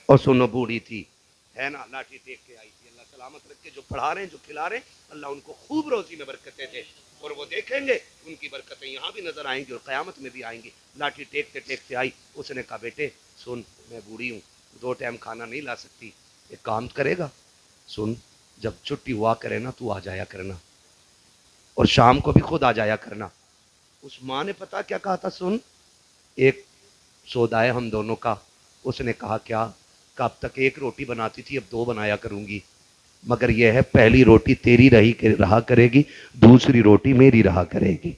اور سنو بوڑھی تھی ہے نا, لاٹھی ٹیک کے آئی تھی. اللہ سلامت رکھے, جو پڑھا رہے ہیں جو کھلا رہے ہیں اللہ ان کو خوب روزی میں برکتیں دے, اور وہ دیکھیں گے ان کی برکتیں یہاں بھی نظر آئیں گی اور قیامت میں بھی آئیں گی. لاٹھی ٹیکتے ٹیکتے آئی, اس نے کہا بیٹے سن میں بوڑھی ہوں, 2 ٹائم کھانا نہیں لا سکتی, ایک کام کرے گا, سن جب چھٹی ہوا کرے نا تو آ جایا کرنا, اور شام کو بھی خود آ جایا کرنا. اس ماں نے پتا کیا کہا تھا, سن ایک سودا ہے ہم دونوں کا. اس نے کہا کیا, کہ اب تک 1 روٹی بناتی تھی اب 2 بنایا کروں گی, مگر یہ ہے پہلی روٹی تیری رہا کرے گی, دوسری روٹی میری رہا کرے گی.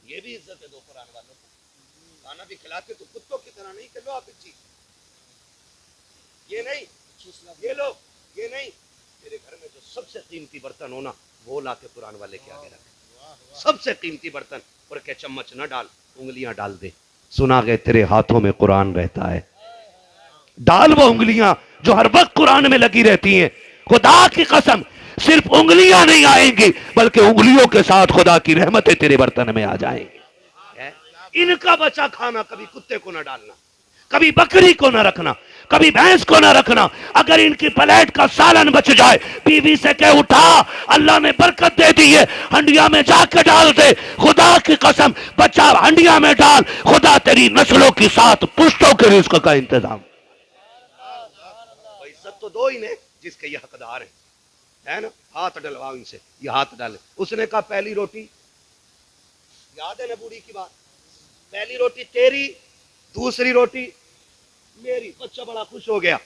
یہ بھی عزت ہے دو قرآن والوں کو. کھانا بھی کھلاتے تو کتوں کی طرح نہیں کہ لو آپ چیز, یہ نہیں یہ لو, یہ نہیں. تیرے گھر میں جو سب سے قیمتی برتن ہونا وہ لا کے قرآن والے کے آگے رکھ, سب سے قیمتی برتن, اور کہ چمچ نہ ڈال انگلیاں ڈال دے. سنا گئے تیرے ہاتھوں میں قرآن رہتا ہے, ڈال وہ انگلیاں جو ہر وقت قرآن میں لگی رہتی ہیں. خدا کی قسم صرف انگلیاں نہیں آئیں گی بلکہ انگلیوں کے ساتھ خدا کی رحمتیں تیرے برتن میں آ جائیں گی. ان کا بچا کھانا کبھی کتے کو نہ ڈالنا, کبھی بکری کو نہ رکھنا, کبھی بھینس کو نہ رکھنا. اگر ان کی پلیٹ کا سالن بچ جائے بیوی سے کہہ اٹھا اللہ نے برکت دے دی ہے, ہنڈیا میں جا کے ڈال دے. خدا کی قسم بچہ ہنڈیا میں ڈال, خدا تیری نسلوں کی 7 پشتوں کے رزق کا انتظام. عزت تو دو ہی نے جس کے یہ حقدار ہیں, ہے نا. ہاتھ ڈلواؤ ان سے, یہ ہاتھ ڈالے. اس نے کہا پہلی روٹی, یاد ہے نا بوڑھی کی بات, پہلی روٹی تیری, دوسری روٹی میری. بچہ بڑا خوش ہو گیا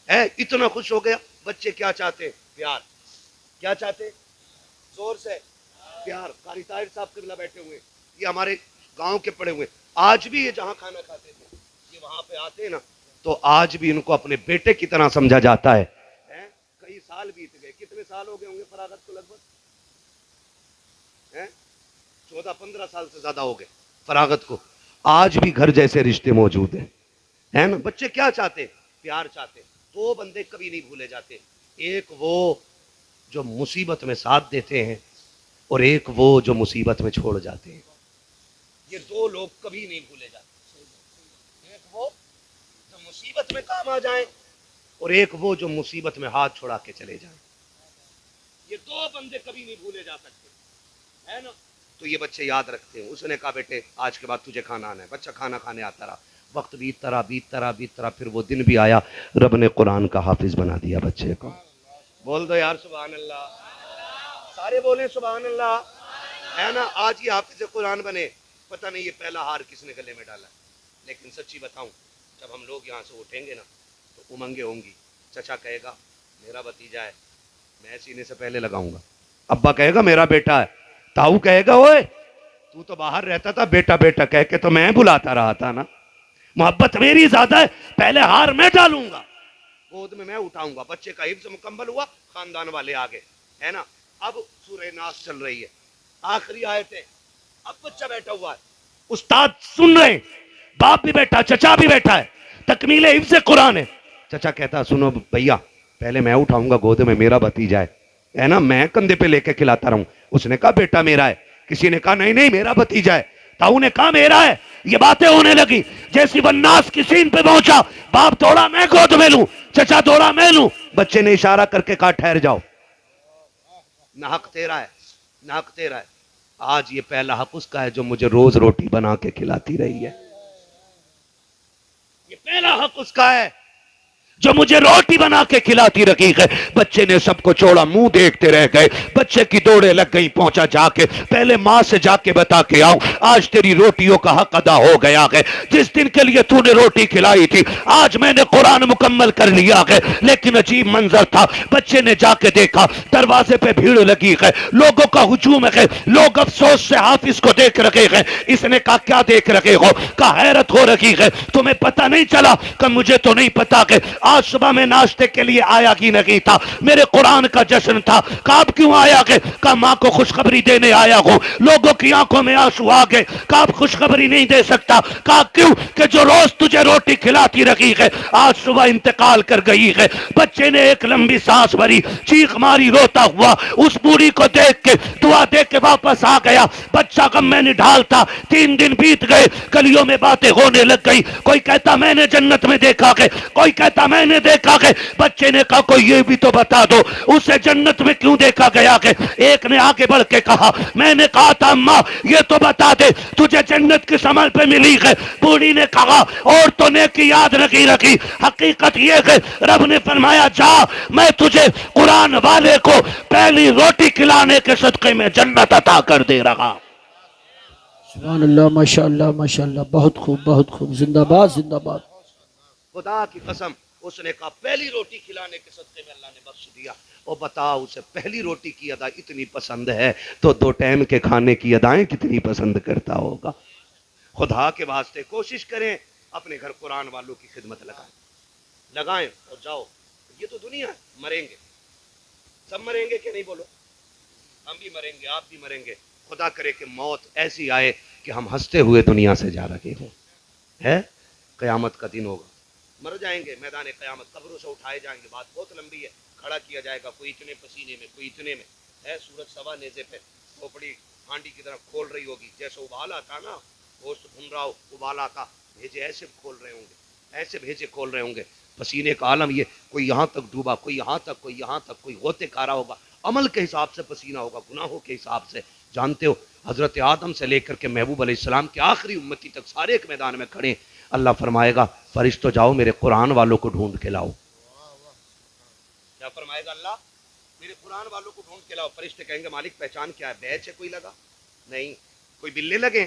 ہے, اتنا خوش ہو گیا. بچے کیا چاہتے, پیار. کیا چاہتے, زور سے پیار. قاری طاہر صاحب قبلہ بیٹھے ہوئے, یہ ہمارے گاؤں کے پڑے ہوئے, آج بھی یہ جہاں کھانا کھاتے تھے یہ وہاں پہ آتے ہیں نا تو آج بھی ان کو اپنے بیٹے کی طرح سمجھا جاتا ہے. کئی سال بیت گئے, کتنے سال ہو گئے ہوں گے فراغت کو, لگ بھگ 14-15 سال سے زیادہ ہو گئے فراغت کو. آج بھی گھر جیسے رشتے موجود ہیں, ہے نا. بچے کیا چاہتے, پیار چاہتے. 2 بندے کبھی نہیں بھولے جاتے, ایک وہ جو مصیبت میں ساتھ دیتے ہیں اور ایک وہ جو مصیبت میں چھوڑ جاتے ہیں. یہ 2 لوگ کبھی نہیں بھولے جاتے. ایک وہ جو مصیبت میں کام آ جائیں اور ایک وہ جو مصیبت میں ہاتھ چھوڑا کے چلے جائیں. یہ 2 بندے کبھی نہیں بھولے جا سکتے, ہے نا. تو یہ بچے یاد رکھتے ہیں. اس نے کہا بیٹے آج کے بعد تجھے کھانا آنا ہے. بچہ کھانا کھانے آتا رہا, وقت بیتتا رہا. پھر وہ دن بھی آیا, رب نے قرآن کا حافظ بنا دیا بچے کو. بول دو یار سبحان اللہ, سارے بولیں سبحان اللہ, ہے نا. آج یہ حافظ قرآن بنے, پتہ نہیں یہ پہلا ہار کس نے گلے میں ڈالا. لیکن سچی بتاؤں, جب ہم لوگ یہاں سے اٹھیں گے نا تو امنگیں ہوں گی. چچا کہے گا میرا بھتیجا ہے, میں سینے سے پہلے لگاؤں گا. ابا کہے گا میرا بیٹا ہے. تاؤ کہے گا اوئے تو تو باہر رہتا تھا, بیٹا بیٹا کہہ کے تو میں بلاتا رہا تھا نا. محبت میری زیادہ ہے, پہلے ہار میں ڈالوں گا, گود میں اٹھاؤں گا. بچے کا حفظ مکمل ہوا, خاندان والے آگے, ہے نا. اب سورہ ناس چل رہی ہے, آخری آیت ہے. اب بچہ بیٹھا ہوا ہے, استاد سن رہے ہیں, باپ بھی بیٹھا, چچا بھی بیٹھا ہے, تکمیل حفظ قرآن ہے. چچا کہتا سنو بھیا پہلے میں اٹھاؤں گا, گود میں میرا بھتیجا ہے نا, میں کندھے پہ لے کے کھلاتا رہوں. اس نے کہا بیٹا میرا ہے. کسی نے کہا نہیں نہیں میرا بھتیجا ہے. تاؤ نے کہا میرا ہے. یہ باتیں ہونے لگی. جیسی والناس کی سین پہ پہنچا, باپ دوڑا میں گود میں لوں, چچا دوڑا میں لوں. بچے نے اشارہ کر کے کہا ٹھہر جاؤ, نہ حق تیرا ہے, نہ حق تیرا ہے. آج یہ پہلا حق اس کا ہے جو مجھے روز روٹی بنا کے کھلاتی رہی ہے. یہ پہلا حق اس کا ہے جو مجھے روٹی بنا کے کھلاتی رکھی ہے. بچے نے سب کو چھوڑا, منہ دیکھتے رہ گئے. بچے کی دوڑے لگ گئی, پہنچا جا کے پہلے ماں سے جا کے بتا کے آؤ آج تیری روٹیوں کا حق ادا ہو گیا ہے. جس دن کے لیے تو نے روٹی کھلائی تھی آج میں نے قرآن مکمل کر لیا ہے. لیکن عجیب منظر تھا, بچے نے جا کے دیکھا دروازے پہ بھیڑ لگی ہے, لوگوں کا ہجوم ہے, لوگ افسوس سے حافظ کو دیکھ رہے ہیں. اس نے کہا کیا دیکھ رہے ہو؟ کہا حیرت ہو رہی ہے, تمہیں پتہ نہیں چلا؟ کہ مجھے تو نہیں پتا کہ آج صبح میں ناشتے کے لیے آیا کی نہیں تھا, میرے قرآن کا جشن تھا. کہا آپ کیوں آیا کہ کہا ماں کو خوشخبری دینے آیا ہوں. لوگوں کی آنکھوں میں آنسو آ گئے. کہا آپ خوشخبری نہیں دے سکتا. کہا کیوں کہ جو روز تجھے روٹی کھلاتی رہی ہے آج صبح انتقال کر گئی ہے. بچے نے ایک لمبی سانس بھری, چیخ ماری, روتا ہوا اس بوڑھی کو دیکھ کے دعا دے کے واپس آ گیا. بچہ غم میں نڈھال تھا. 3 دن بیت گئے, گلیوں میں باتیں ہونے لگ گئی. کوئی کہتا میں نے جنت میں دیکھا ہے, کوئی کہتا میں نے دیکھا ہے. بچے نے کہا کوئی یہ بھی تو بتا دو اسے جنت میں کیوں دیکھا گیا ہے. ایک نے آگے بڑھ کے کہا میں نے کہا تھا اماں یہ تو بتا دے تجھے جنت کس عمل پہ ملی ہے. بوڑھی نے کہا اور تو نیکی یاد نہیں رکھی. حقیقت یہ ہے رب نے فرمایا جا میں تجھے قرآن والے کو پہلی روٹی کھلانے کے صدقے میں جنت عطا کر دے رہا. سبحان اللہ, ماشاءاللہ ماشاءاللہ, بہت خوب بہت خوب, زندہ باد زندہ باد. خدا کی قسم اس نے کہا پہلی روٹی کھلانے کے صدقے میں اللہ نے بخش دیا. اور بتا اسے پہلی روٹی کی ادا اتنی پسند ہے تو 2 ٹائم کے کھانے کی ادائیں کتنی پسند کرتا ہوگا. خدا کے واسطے کوشش کریں اپنے گھر قرآن والوں کی خدمت لگائیں اور جاؤ. یہ تو دنیا ہے, مریں گے سب, مریں گے کہ نہیں بولو, ہم بھی مریں گے, آپ بھی مریں گے. خدا کرے کہ موت ایسی آئے کہ ہم ہنستے ہوئے دنیا سے جا رہے ہوں. ہے قیامت کا دن ہوگا, مر جائیں گے میدان قیامت, قبروں سے اٹھائے جائیں گے. بات بہت لمبی ہے, کھڑا کیا جائے گا کوئی اتنے پسینے میں کوئی اتنے میں. ہے سورج سوا نیزے پہ کھوپڑی ہانڈی کی طرف کھول رہی ہوگی, جیسے ابالا تھا نا, گوشت بھن رہا ہو ابالا کا, بھیجے ایسے کھول رہے ہوں گے, ایسے بھیجے کھول رہے ہوں گے. پسینے کا عالم یہ, کوئی یہاں تک ڈوبا, کوئی یہاں تک, کوئی یہاں تک, کوئی غوطے کھا رہا ہوگا. عمل کے حساب سے پسینہ ہوگا, گناہوں کے حساب سے. جانتے ہو حضرت آدم سے لے کر کے محبوب علیہ السلام کے آخری امتی تک سارے ایک میدان میں کھڑے. اللہ فرمائے گا فرشتوں جاؤ میرے قرآن والوں کو ڈھونڈ کے لاؤ. کیا فرمائے گا اللہ؟ میرے قرآن والوں کو ڈھونڈ کے لاؤ. فرشتے کہیں گے مالک پہچان کیا ہے؟ بیچ ہے کوئی لگا؟ نہیں. کوئی بلے لگے؟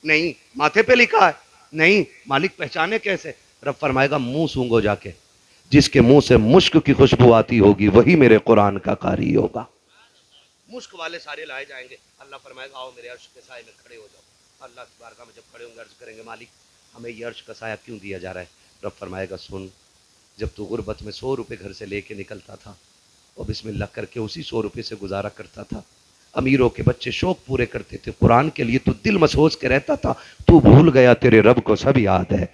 نہیں. ماتھے پہ لکھا ہے؟ نہیں. مالک پہچانے کیسے؟ رب فرمائے گا منہ سونگو جا کے, جس کے منہ سے مشک کی خوشبو آتی ہوگی وہی میرے قرآن کا قاری ہوگا. مشک والے سارے لائے جائیں گے. اللہ فرمائے گا آؤ میرے عرش کے سائے میں کھڑے ہو جاؤ. اللہ کی بارگاہ میں جب کھڑے ہوں گے عرض کریں گے مالک ہمیں یہ عرش کا سایہ کیوں دیا جا رہا ہے؟ رب فرمائے گا سن, جب تو غربت میں 100 روپے گھر سے لے کے نکلتا تھا اور بسم اللہ کر کے اسی 100 روپے سے گزارا کرتا تھا. امیروں کے بچے شوق پورے کرتے تھے, قرآن کے لیے تو دل مسوس کے رہتا تھا. تو بھول گیا تیرے رب کو سب یاد ہے.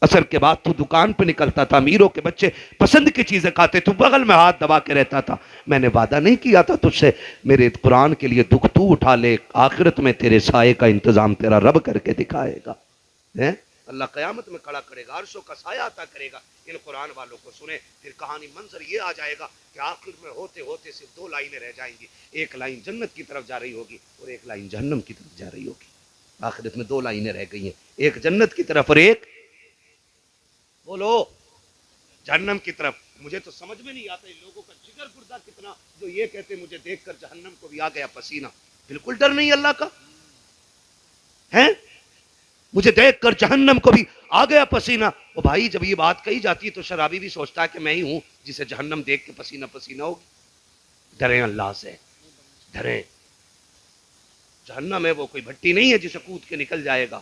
اثر کے بعد تو دکان پہ نکلتا تھا, امیروں کے بچے پسند کی چیزیں کھاتے, تو بغل میں ہاتھ دبا کے رہتا تھا. میں نے وعدہ نہیں کیا تھا تجھ سے میرے قرآن کے لیے دکھ تو اٹھا لے, آخرت میں تیرے سائے کا انتظام تیرا رب کر کے دکھائے گا. اللہ قیامت میں کھڑا کرے گا, عرشوں کا سایہ عطا کرے گا ان قرآن والوں کو. سنیں پھر کہانی منظر یہ آ جائے گا کہ آخر میں ہوتے ہوتے صرف 2 لائنیں رہ جائیں گی. ایک لائن جنت کی طرف جا رہی ہوگی اور ایک لائن جہنم کی طرف جا رہی ہوگی. آخرت میں 2 لائنیں رہ گئی ہیں, ایک جنت کی طرف اور ایک بولو جہنم کی طرف. مجھے تو سمجھ میں نہیں آتا لوگوں کا جگر گردہ کتنا جو یہ کہتے مجھے دیکھ کر جہنم کو بھی آ گیا پسینہ. بالکل ڈر نہیں اللہ کا ہے, مجھے دیکھ کر جہنم کو بھی آ گیا پسینہ. او بھائی جب یہ بات کہی جاتی ہے تو شرابی بھی سوچتا ہے کہ میں ہی ہوں جسے جہنم دیکھ کے پسینہ پسینہ ہوگی. ڈریں اللہ سے, ڈریں. جہنم ہے وہ کوئی بھٹی نہیں ہے جسے کود کے نکل جائے گا.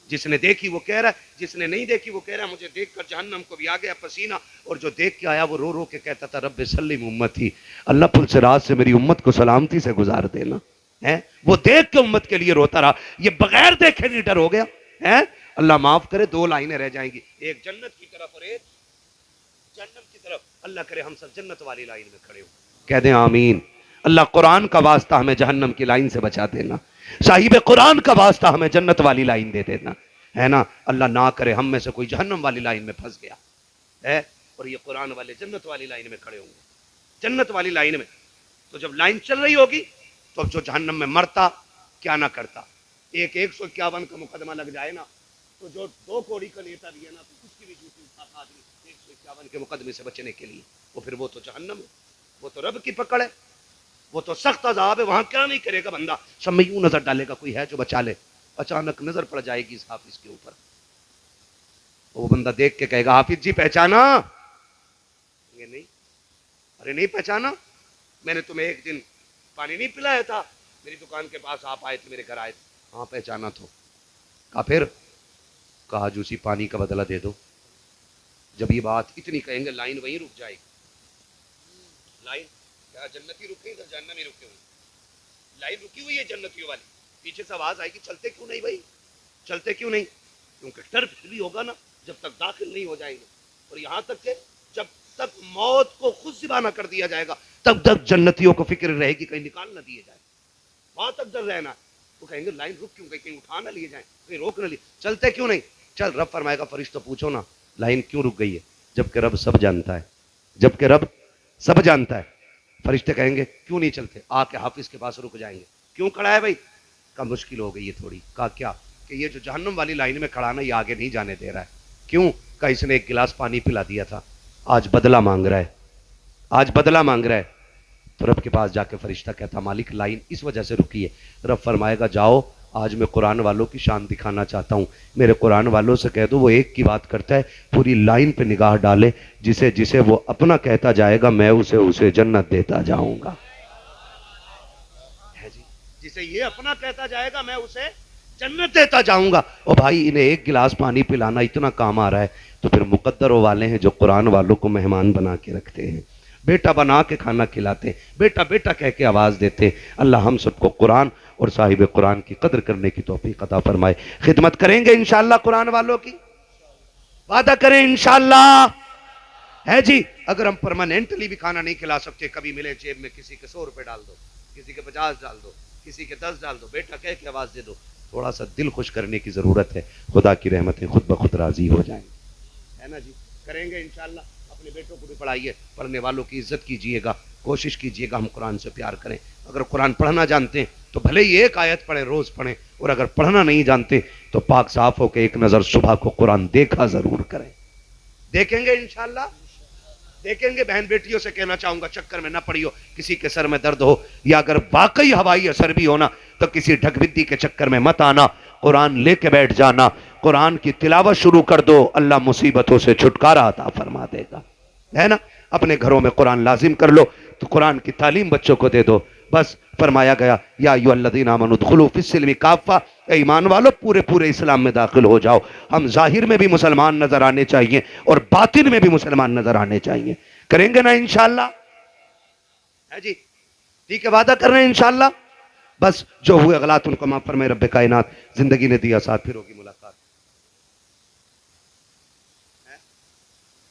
جس نے دیکھی وہ کہہ رہا ہے, جس نے نہیں دیکھی وہ کہہ رہا ہے مجھے دیکھ کر جہنم کو بھی آ گیا پسینہ. اور جو دیکھ کے آیا وہ رو رو کے کہتا تھا رب سلم امتی, اللہ پل سے رات سے میری امت کو سلامتی سے گزار دینا. وہ دیکھ کے امت کے لیے روتا رہا, یہ بغیر دیکھے نہیں ڈر ہو گیا. اللہ معاف کرے 2 لائنیں رہ جائیں گی, ایک جنت کی طرف اور ایک جہنم کی طرف. اللہ کرے ہم سب جنت والی لائن میں کھڑے ہو, کہہ دیں آمین. اللہ قرآن کا واسطہ ہمیں جہنم کی لائن سے بچا دینا, صاحب قرآن کا واسطہ ہمیں جنت والی لائن دے دینا, ہے نا. اللہ نہ کرے ہم میں سے کوئی جہنم والی لائن میں پھنس گیا ہے اور یہ قرآن والے جنت والی لائن میں کھڑے ہوں گے. جنت والی لائن میں تو جب لائن چل رہی ہوگی تو اب جو جہنم میں مرتا کیا نہ کرتا. 151 کا مقدمہ لگ جائے نا تو جو 2 کوڑی کا نیتا بھی ہے نا تو اس کی بھی جوتی اٹھاتا آدمی 151 کے مقدمے سے بچنے کے لیے. پھر وہ تو جہنم ہے, وہ تو رب کی پکڑ ہے, وہ تو سخت عذاب ہے. وہاں کیا نہیں کرے گا بندہ, سب میں یوں نظر ڈالے گا کوئی ہے جو بچا لے. اچانک نظر پڑ جائے گی اس حافظ کے اوپر, وہ بندہ دیکھ کے کہے گا حافظ جی پہچانا؟ یہ نہیں, ارے نہیں پہچانا, میں نے تمہیں ایک دن پانی نہیں پلایا تھا, میری دکان کے پاس آپ آئے تھے, میرے گھر آئے تھے. ہاں پہچانا تو. کہا پھر؟ کہا جو اسی پانی کا بدلہ دے دو. جب یہ بات اتنی کہیں گے لائن وہیں رک جائے گی. لائن کیا جنتی رک گئی تو جہنمی رکے ہوئی؟ لائن رکی ہوئی ہے جنتیوں والی. پیچھے سے آواز آئے گی چلتے کیوں نہیں بھائی، چلتے کیوں نہیں؟ کیونکہ ڈر پھر بھی ہوگا نا جب تک داخل نہیں ہو جائیں گے. اور یہاں تک کہ جب تک موت کو خود ذبح نہ کر دیا جائے گا تب تک جنتیوں کو فکر رہے گی کہیں نکال نہ دیے جائے. وہاں تک ڈر رہنا. تو کہیں گے لائن رک کیوں گئی، کہیں اٹھا نہ لیے جائیں، کہیں روک نہ لیے، چلتے کیوں نہیں؟ چل رب فرمائے گا فرشتہ پوچھو نا لائن کیوں رک گئی ہے؟ جبکہ رب سب جانتا ہے، جبکہ رب سب جانتا ہے. فرشتے کہیں گے کیوں نہیں چلتے؟ آ کے حافظ کے پاس رک جائیں گے. کیوں کھڑا ہے بھائی؟ کا مشکل ہو گئی ہے تھوڑی. کہا کیا؟ کہ یہ جو جہنم والی لائن میں کھڑا نا یہ آگے نہیں جانے دے رہا ہے. کیوں؟ کہ اس نے ایک گلاس پانی پلا دیا تھا، آج بدلہ مانگ رہا ہے، آج بدلہ مانگ رہا ہے. تو رب کے پاس جا کے فرشتہ کہتا مالک لائن اس وجہ سے رکی ہے. رب فرمائے گا جاؤ آج میں قرآن والوں کی شان دکھانا چاہتا ہوں. میرے قرآن والوں سے کہہ دو وہ ایک کی بات کرتا ہے پوری لائن پہ نگاہ ڈالے، جسے جسے وہ اپنا کہتا جائے گا میں اسے اسے جنت دیتا جاؤں گا. ہے جی، جسے یہ اپنا کہتا جائے گا میں اسے جنت دیتا جاؤں گا. اور بھائی انہیں ایک گلاس پانی پلانا اتنا کام آ رہا ہے تو پھر مقدروں والے ہیں جو قرآن والوں کو مہمان بنا کے رکھتے ہیں، بیٹا بنا کے کھانا کھلاتے، بیٹا بیٹا کہہ کے آواز دیتے. اللہ ہم سب کو قرآن اور صاحب قرآن کی قدر کرنے کی توفیق عطا فرمائے. خدمت کریں گے انشاءاللہ قرآن والوں کی، وعدہ کریں انشاءاللہ. ہے جی، اگر ہم پرماننٹلی بھی کھانا نہیں کھلا سکتے، کبھی ملے جیب میں کسی کے 100 روپے ڈال دو، کسی کے 50 ڈال دو، کسی کے 10 ڈال دو، بیٹا کہہ کے آواز دے دو. تھوڑا سا دل خوش کرنے کی ضرورت ہے، خدا کی رحمتیں خود بخود راضی ہو جائیں. ہے نا جی، کریں گے انشاءاللہ. اپنے بیٹوں کو بھی پڑھائیے، پڑھنے والوں کی عزت کیجئے گا، کوشش کیجئے گا ہم قرآن سے پیار کریں. اگر قرآن پڑھنا جانتے ہیں تو بھلے ہی ایک آیت پڑھیں، روز پڑھیں، اور اگر پڑھنا نہیں جانتے تو پاک صاف ہو کے ایک نظر صبح کو قرآن دیکھا ضرور کریں. دیکھیں گے انشاءاللہ، دیکھیں گے. بہن بیٹیوں سے کہنا چاہوں گا چکر میں نہ پڑیو، کسی کے سر میں درد ہو یا اگر واقعی ہوائی اثر بھی ہونا تو کسی ڈھک بدی کے چکر میں مت آنا، قرآن لے کے بیٹھ جانا، قرآن کی تلاوت شروع کر دو، اللہ مصیبتوں سے چھٹکارا عطا فرما دے گا. ہے نا، اپنے گھروں میں قرآن لازم کر لو، تو قرآن کی تعلیم بچوں کو دے دو. بس فرمایا گیا یا ایھا الذین آمنوا ادخلوا فی السلم کافہ، اے ایمان والو پورے پورے اسلام میں داخل ہو جاؤ. ہم ظاہر میں بھی مسلمان نظر آنے چاہیے اور باطن میں بھی مسلمان نظر آنے چاہیے. کریں گے نا انشاءاللہ؟ ہے جی، ٹھیک ہے، وعدہ کر رہے ہیں انشاءاللہ. بس جو ہوئے غلط ان کو معاف فرمائے رب کائنات. زندگی نے دیا ساتھ، پھر ہوگی ملاقات.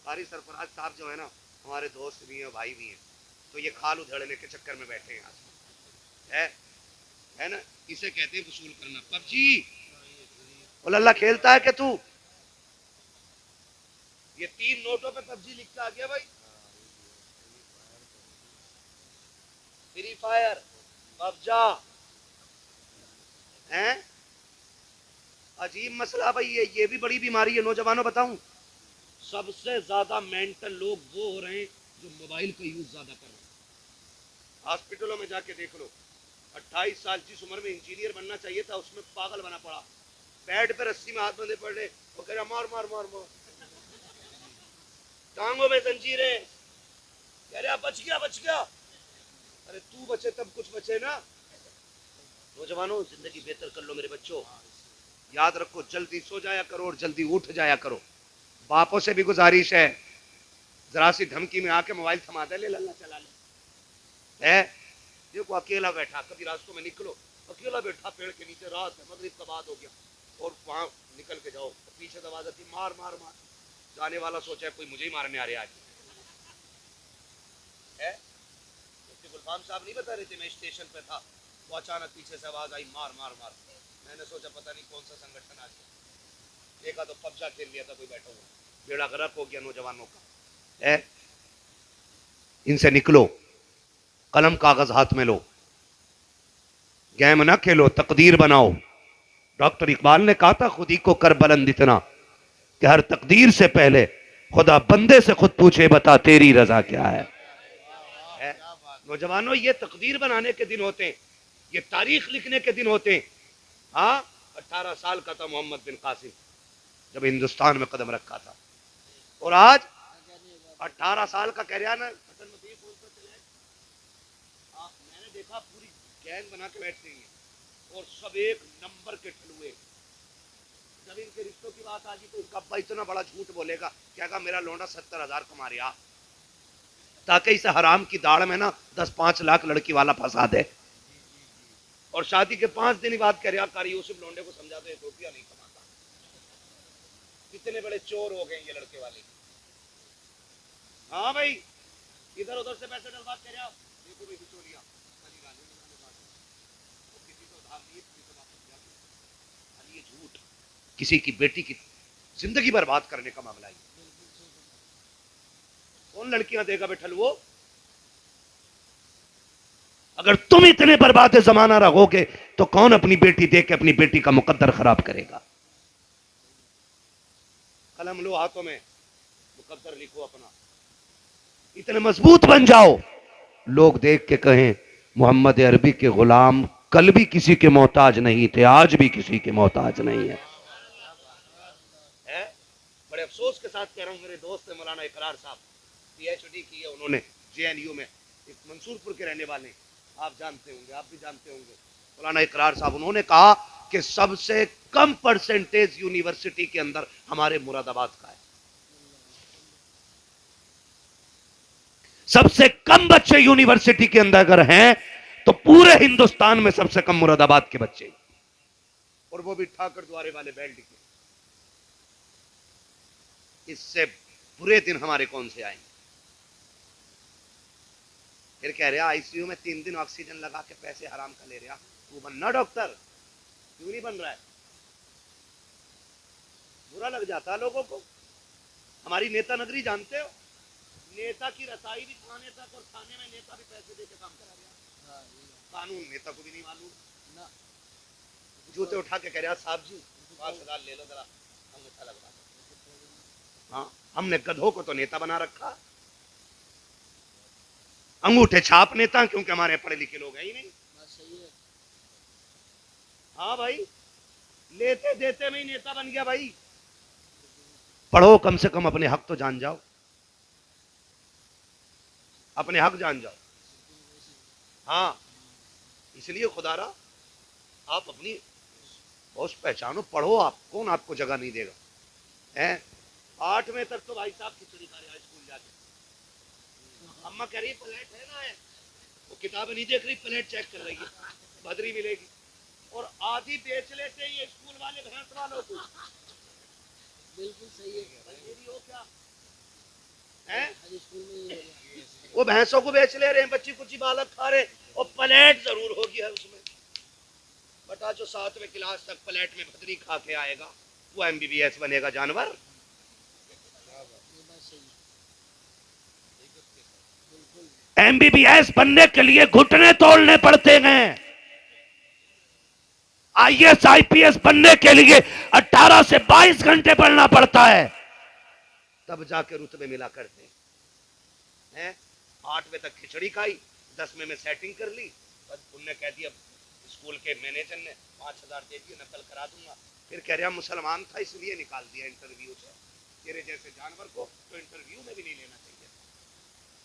قاری سرفراز صاحب جو ہے نا ہمارے دوست بھی ہیں، بھائی بھی ہیں، تو یہ کھال ادھڑنے کے چکر میں بیٹھے ہیں آج. ہے نا، اسے کہتے ہیں وصول کرنا. پب جی بول اللہ کھیلتا ہے کہ تو یہ 3 نوٹوں پہ پب جی لکھ کے آ گیا بھائی. Free fire, PUBG. ہیں عجیب مسئلہ بھائی، یہ بھی بڑی بیماری ہے. نوجوانوں بتاؤں سب سے زیادہ مینٹل لوگ وہ ہو رہے ہیں جو موبائل کا یوز زیادہ کر رہے ہیں. ہاسپٹلوں میں جا کے دیکھ لو، 28 سال جس عمر میں انجینئر بننا چاہیے تھا اس میں پاگل بنا پڑا، بیڈ پہ رسی میں ہاتھ بندھے پڑ رہے، وہ کہہ رہا مار مار مار مار، ٹانگوں میں زنجیریں، کہہ رہا بچ گیا بچ گیا. ارے تو بچے تب کچھ بچے نا. نوجوانوں زندگی بہتر کر لو میرے بچوں. یاد رکھو جلدی سو جایا کرو اور جلدی اٹھ جایا کرو. باپوں سے بھی گزارش ہے، ذرا سی دھمکی میں آ کے موبائل تھما دے، لے اللہ چلا لے. ہے دیکھو اکیلا بیٹھا، کبھی راستوں میں نکلو اکیلا بیٹھا پیڑ کے نیچے، رات ہے مغرب کا بعد ہو گیا اور وہاں نکل کے جاؤ، پیچھے سے آواز آتی مار مار مار. جانے والا سوچا ہے کوئی مجھے ہی مارنے آ رہے آج. ہے مفتی گلفام صاحب نہیں بتا رہے تھے میں اسٹیشن پہ تھا، وہ اچانک پیچھے سے آواز آئی مار مار مار. میں نے سوچا پتہ نہیں کون سا سنگٹھن آ گیا، دیکھا تو قبضہ کھیل لیا تھا کوئی بیٹھا ہوا. بیڑا غرق ہو گیا نوجوانوں کا. ہے ان سے نکلو، قلم کاغذ ہاتھ میں لو، گیم نہ کھیلو، تقدیر بناؤ. ڈاکٹر اقبال نے کہا تھا خود ہی کو کر بلند اتنا کہ ہر تقدیر سے پہلے خدا بندے سے خود پوچھے بتا تیری رضا کیا ہے. نوجوانوں یہ تقدیر بنانے کے دن ہوتے ہیں، یہ تاریخ لکھنے کے دن ہوتے ہیں. ہاں 18 سال کا تھا محمد بن قاسم جب ہندوستان میں قدم رکھا تھا، اور آج 18 سال کا کہہ رہا نا. میں نے دیکھا پوری گینگ بنا کے بیٹھتے ہیں اور سب ایک نمبر کے ٹھلوے. جب ان کے رشتوں کی بات آ گئی تو اس کا ابا اتنا بڑا جھوٹ بولے گا، کہے گا میرا لونڈا 70,000 کما رہا، تاکہ اسے حرام کی داڑ میں نا 10-5 لاکھ لڑکی والا پھنسا دے، اور شادی کے 5 دن بعد کہہ رہا قاری یوسف لونڈے کو سمجھا دو 1 روپیہ نہیں کماتا۔ کتنے بڑے چور ہو گئے یہ لڑکے والے۔ ہاں بھائی، ادھر ادھر سے پیسے ڈلوا کہہ رہا دیکھو بھائی بچولیا کسی کو ادھار لیے کسی کو واپس کیا، یہ جھوٹ کسی کی بیٹی کی زندگی برباد کرنے کا معاملہ ہے۔ کون لڑکیاں دے گا بیٹھل وہ؟ اگر تم اتنے برباد زمانہ رہو گے تو کون اپنی بیٹی دے کے اپنی بیٹی کا مقدر خراب کرے گا؟ قلم لو ہاتھوں میں، مقدر لکھو اپنا، اتنے مضبوط بن جاؤ لوگ دیکھ کے کہیں محمد عربی کے غلام کل بھی کسی کے محتاج نہیں تھے، آج بھی کسی کے محتاج نہیں ہے۔ بڑے افسوس کے ساتھ کہہ رہا ہوں، میرے دوست مولانا اقرار صاحب پی ایچ ڈی کی ہے انہوں نے JNU میں، منصور پور کے رہنے والے ہیں، آپ جانتے ہوں گے، آپ بھی جانتے ہوں گے مولانا اقرار صاحب، انہوں نے کہا کہ سب سے کم پرسنٹیج یونیورسٹی کے اندر ہمارے مراد آباد کا ہے، سب سے کم بچے یونیورسٹی کے اندر اگر ہیں تو پورے ہندوستان میں سب سے کم مراد آباد کے بچے، اور وہ بھی ٹھاکر دوارے والے بیلٹ کے۔ اس سے برے دن ہمارے کون سے آئیں گے؟ پھر کہہ رہا ICU میں 3 دن آکسیجن لگا کے پیسے حرام کا لے رہا، وہ بننا ڈاکٹر کیوں نہیں بن رہا ہے؟ برا لگ جاتا لوگوں کو۔ ہماری نیتا نگری جانتے ہو، نیتا کی رسائی بھی کھانے تک، اور کھانے میں نیتا بھی پیسے دے کے کام کرا رہا، قانون نیتا کو بھی نہیں معلوم، جوتے اٹھا کے کہہ رہا صاحب جی 5,000 لے لو ذرا انگوٹھا لگوا دو۔ ہاں، ہم نے گدھوں کو تو نیتا بنا رکھا، انگوٹھے چھاپ نیتا، کیونکہ ہمارے پڑھے لکھے لوگ ہیں ہی نہیں۔ ہاں بھائی، لیتے دیتے میں ہی نیتا بن گیا بھائی۔ پڑھو، کم سے کم اپنے حق تو جان جاؤ، اپنے حق جان جاؤ۔ ہاں، اس لیے خدا را آپ اپنی ہوش پہچانو، پڑھو، آپ کون آپ کو جگہ نہیں دے گا۔ 8ویں تک تو بھائی صاحب کھچڑی کھا رہا ہے اسکول جا کے، اماں کہہ رہی پلیٹ ہے نا، ہے وہ کتابیں نہیں دیکھ رہی، پلیٹ چیک کر رہی ہے، بدری ملے گی، اور آدھی بیچ لیتے یہ اسکول والے بھینس والوں کو۔ بالکل صحیح ہے، ہو کیا وہ بھینسوں کو بیچ لے رہے ہیں، بچی کچی بالک کھا رہے، اور پلیٹ ضرور ہوگی ہے اس میں۔ بٹا جو 7ویں کلاس تک پلیٹ میں بھدری کھا کے آئے گا وہ MBBS بنے گا جانور۔ MBBS بننے کے لیے گھٹنے توڑنے پڑتے ہیں، IAS IPS بننے کے لیے 18 سے 22 گھنٹے پڑھنا پڑتا ہے، تب جا کے رتبے ملا کرتے ہیں۔ 8ویں تک کھچڑی کھائی، 10ویں میں سیٹنگ کر لی، انہوں نے کہہ دیا اسکول کے مینیجر نے 5,000 دے دیے، نقل کرا دوں گا۔ پھر کہہ رہا مسلمان تھا اس لیے نکال دیا انٹرویو سے، تیرے جیسے جانور کو تو انٹرویو میں بھی نہیں لینا چاہیے،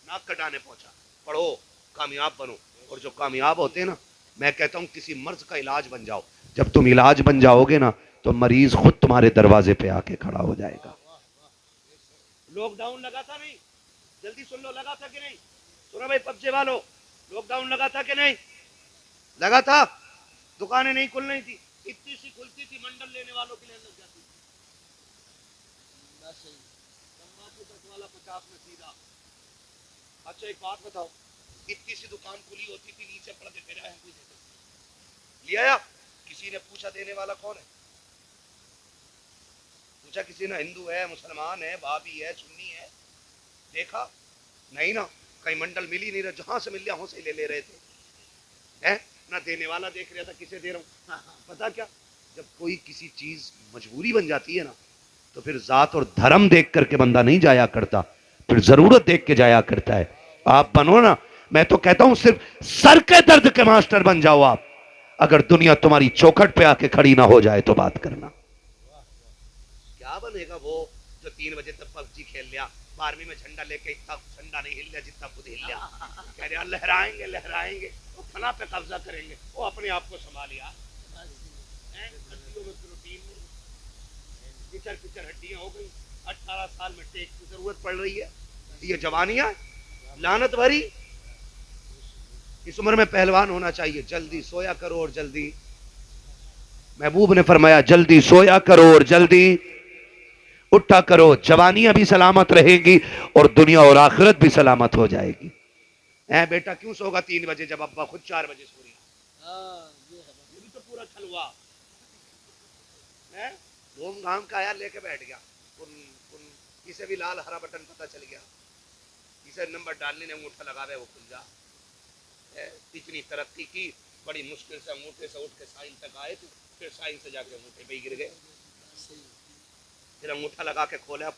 ناک کٹانے پہنچا۔ پڑھو، کامیاب بنو، اور جو کامیاب ہوتے ہیں نا، میں کہتا ہوں کسی مرض کا علاج بن جاؤ، جب تم علاج بن جاؤ گے نا تو مریض خود تمہارے دروازے پہ آ کے کھڑا ہو جائے گا۔ لاک ڈاؤن لگا تھا نہیں؟ جلدی سن لو، لگا تھا کہ نہیں؟ سنو بھائی پبجے والو، لاک ڈاؤن لگا تھا کہ نہیں؟ لگا تھا، دکانیں نہیں کھل رہی تھی، اتنی سی کھلتی تھی منڈل لینے والوں کے لیے لگ جاتی تھی۔ تمباکو تک والا 50 میں سیدھا۔ اچھا ایک بات بتاؤ، اتنی سی دکان کھلی ہوتی تھی، نیچے پڑ کے پھیرا ہے کوئی لے آیا؟ کسی نے پوچھا دینے والا کون ہے؟ پوچھا کسی نے ہندو ہے، مسلمان ہے، بھابی ہے، سنی ہے؟ دیکھا نہیں نا، کہیں منڈل مل ہی نہیں رہا، جہاں سے مل لیا وہاں سے لے رہے تھے۔ نہ دینے والا دیکھ رہا تھا کسے دے رہا ہوں۔ پتا کیا، جب کوئی کسی چیز مجبوری بن جاتی ہے نا تو پھر ذات اور دھرم دیکھ کر کے بندہ نہیں جایا کرتا، پھر ضرورت دیکھ کے جایا کرتا ہے۔ آپ بنو نا، میں تو کہتا ہوں صرف سر کے درد کے ماسٹر بن جاؤ آپ، اگر دنیا تمہاری چوکھٹ پہ آ کے کھڑی نہ ہو جائے تو بات کرنا۔ کیا بنے گا وہ جو 3 بجے تک PUBG کھیل لیا، 12ویں میں جھنڈا لے کے اتنا جھنڈا نہیں ہل لیا جتنا خود ہل لیا، کہہ رہے لہرائیں گے لہرائیں گے، وہ فلاں پہ قبضہ کریں گے، وہ اپنے آپ کو سنبھالیا۔ کچر کچر ہڈیاں ہو گئی, 18 سال میں ٹیک کی ضرورت پڑ رہی ہے. یہ جوانیاں لعنت بھری. اس عمر میں پہلوان ہونا چاہیے. جلدی سویا کرو اور جلدی, محبوب نے فرمایا جلدی سویا کرو اور جلدی اٹھا کرو. جوانیاں بھی سلامت رہیں گی اور دنیا اور آخرت بھی سلامت ہو جائے گی. اے بیٹا کیوں سوگا 3 بجے جب ابا خود 4 بجے سو رہا؟ یہ بھی تو پورا چھلوا. گھوم گھام کا آیا لے کے بیٹھ گیا. کسے بھی لال ہرا بٹن پتہ چل گیا, کسے نمبر ڈالنے نے انگوٹھا لگا وہ کھل جا. اتنی ترقی کی, بڑی مشکل سے انگوٹھے سے اٹھ کے سائن تک آئے تو پھر سائن سے جا کے انگوٹھے پہ ہی گر گئے. پھر انگوٹھا لگا کے کھولا,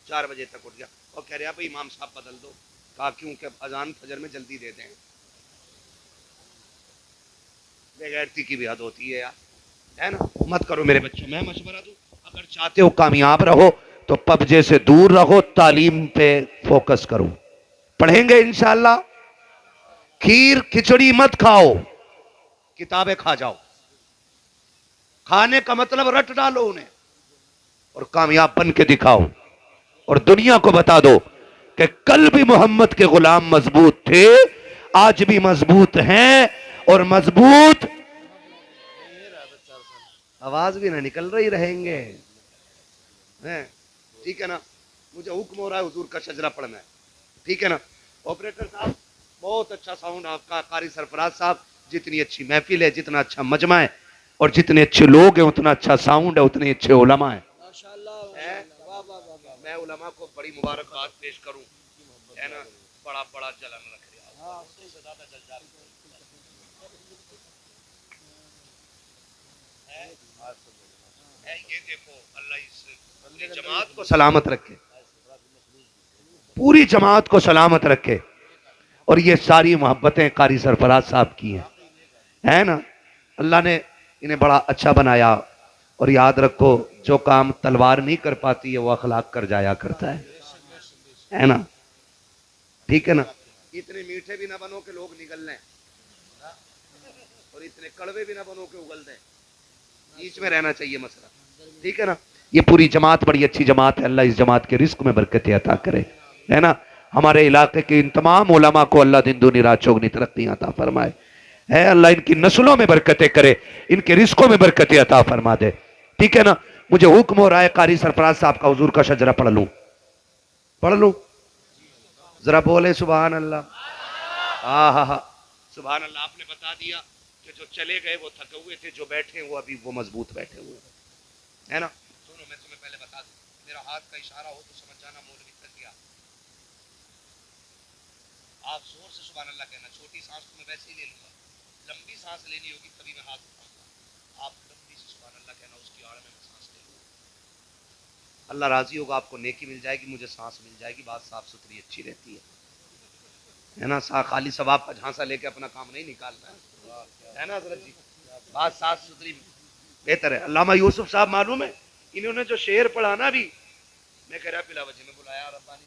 4 بجے تک اٹھ گیا اور کہہ رہا بھائی امام صاحب بدل دو. کہا کیوں کہ اذان فجر میں جلدی دے دیں. بے غیرتی کی بھی حد ہوتی ہے یار, ہے نا. مت کرو میرے بچوں, میں مشورہ دوں, اگر چاہتے ہو کامیاب رہو تو پبجے سے دور رہو, تعلیم پہ فوکس کرو. پڑھیں گے انشاءاللہ. کھیر کھچڑی مت کھاؤ, کتابیں کھا جاؤ. کھانے کا مطلب رٹ ڈالو انہیں اور کامیاب بن کے دکھاؤ, اور دنیا کو بتا دو کہ کل بھی محمد کے غلام مضبوط تھے, آج بھی مضبوط ہیں اور مضبوط. آواز بھی نہ نکل رہی رہیں گے, ٹھیک ہے نا. مجھے حکم ہو رہا ہے حضور کا شجرہ پڑھنا ہے, ٹھیک ہے نا. آپریٹر صاحب بہت اچھا ساؤنڈ آپ کا. قاری سرفراز صاحب جتنی اچھی محفل ہے, جتنا اچھا مجمع ہے, اور جتنے اچھے لوگ ہیں اتنا اچھا ساؤنڈ ہے, اتنے اچھے علماء ہیں. میں علماء کو بڑی مبارکباد پیش کروں, ہے نا. بڑا بڑا جلن رکھ رہا یہ دیکھو, اللہ اس پوری جماعت کو سلامت رکھے, پوری جماعت کو سلامت رکھے. اور یہ ساری محبتیں قاری سرفراز صاحب کی ہیں, ہے نا. اللہ نے انہیں بڑا اچھا بنایا. اور یاد رکھو جو کام تلوار نہیں کر پاتی ہے وہ اخلاق کر جایا کرتا ہے نا. ٹھیک ہے نا. اتنے میٹھے بھی نہ بنو کہ لوگ نگل لیں, اور اتنے کڑوے بھی نہ بنو کہ اگل دیں. بیچ میں رہنا چاہیے مسئلہ, ٹھیک ہے نا. یہ پوری جماعت بڑی اچھی جماعت ہے. اللہ اس جماعت کے رزق میں برکت عطا کرے, ہے نا. ہمارے علاقے کے ان تمام علماء کو اللہ دن دنی رات چوگنی ترقی عطا فرمائے, ہے. اللہ ان کی نسلوں میں برکتیں کرے, ان کے رزقوں میں برکتیں عطا فرما دے, ٹھیک ہے نا. مجھے حکم ہو رہا ہے قاری سرفراز صاحب کا حضور کا شجرہ پڑھ لوں. پڑھ لوں ذرا بولے سبحان اللہ. ہاں ہاں ہاں سبحان اللہ. آپ نے بتا دیا کہ جو چلے گئے وہ تھکے ہوئے تھے, جو بیٹھے ہیں وہ ابھی وہ مضبوط بیٹھے ہوئے, ہے نا. سنو میں تمہیں پہلے بتا دوں, میرا ہاتھ کا اشارہ ہو تو سمجھ جانا مولوی تک گیا. آپ زور سے سبحان اللہ کہنا. چھوٹی سانس تو میں ویسے ہی لے لوں گا, لمبی سانس لینی ہوگی تبھی میں ہاتھ اٹھاؤں گا. آپ لمبی سے سبحان اللہ کہنا, اس کی آڑ میں سانس لے لوں گا. اللہ راضی ہوگا, آپ کو نیکی مل جائے گی, مجھے سانس مل جائے گی. بات صاف ستھری اچھی رہتی ہے نا. خالی ثواب کا جھانسا لے کے اپنا کام نہیں نکالنا, ہے نا حضرت جی. بات صاف ستھری بہتر ہے. علامہ یوسف صاحب معلوم ہے, انہوں نے جو شعر پڑھا نا بھی, میں کہہ رہا بلا وجہ میں بلایا ربانی